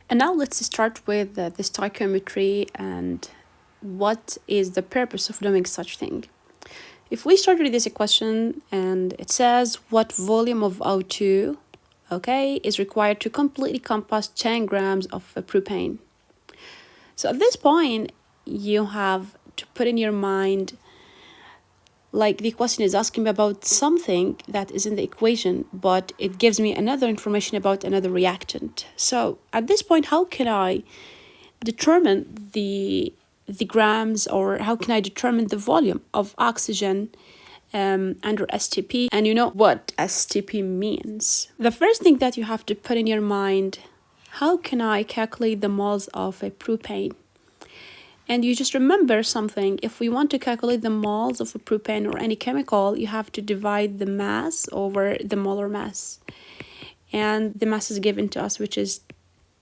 And now let's start with the stoichiometry and what is the purpose of doing such thing. If we start with this equation and it says what volume of O2, okay, is required to completely combust 10 grams of propane. So at this point, you have to put in your mind, like the question is asking me about something that is in the equation, but it gives me another information about another reactant. So at this point, how can I determine the grams, or how can I determine the volume of oxygen under STP? And you know what STP means. The first thing that you have to put in your mind, how can I calculate the moles of a propane? And you just remember something, if we want to calculate the moles of a propane or any chemical, you have to divide the mass over the molar mass. And the mass is given to us, which is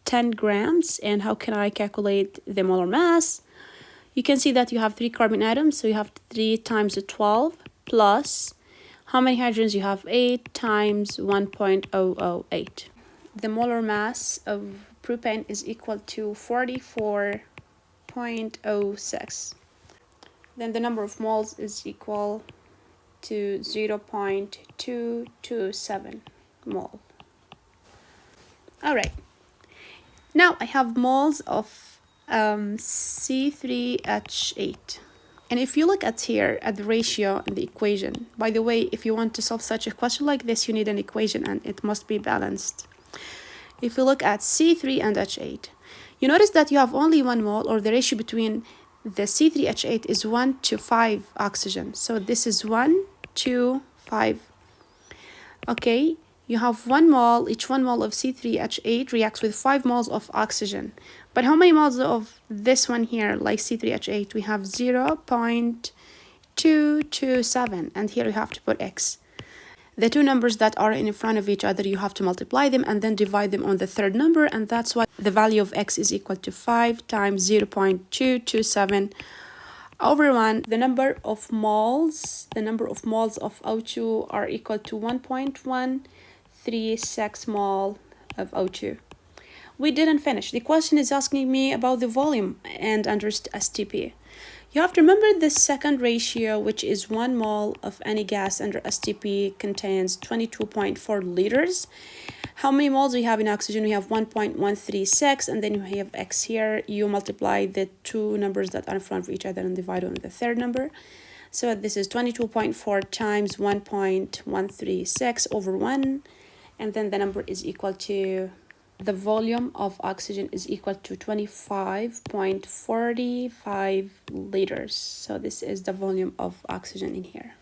10 grams. And how can I calculate the molar mass? You can see that you have 3 carbon atoms, so you have 3 times 12 plus how many hydrogens you have? 8 times 1.008. The molar mass of propane is equal to 44.06. Then the number of moles is equal to 0.227 mole. All right. Now I have moles of C3H8. And if you look at here at the ratio in the equation, by the way, if you want to solve such a question like this, you need an equation and it must be balanced. If you look at C3 and H8, you notice that you have only 1 mole, or the ratio between the C3H8 is 1 to 5 oxygen. So this is 1 to 5. Okay, you have 1 mole, each 1 mole of C3H8 reacts with 5 moles of oxygen. But how many moles of this one here, like C3H8? We have 0.227, and here you have to put X. The two numbers that are in front of each other, you have to multiply them and then divide them on the third number, and that's why the value of X is equal to 5 times 0.227 over 1. The number of moles of O2 are equal to 1.136 mole of O2. We didn't finish. The question is asking me about the volume and under STP. You have to remember the second ratio, which is 1 mole of any gas under STP contains 22.4 liters. How many moles we have in oxygen? We have 1.136, and then you have X here. You multiply the two numbers that are in front of each other and divide on the third number. So this is 22.4 times 1.136 over 1, and then the number is equal to, the volume of oxygen is equal to 25.45 liters. So this is the volume of oxygen in here.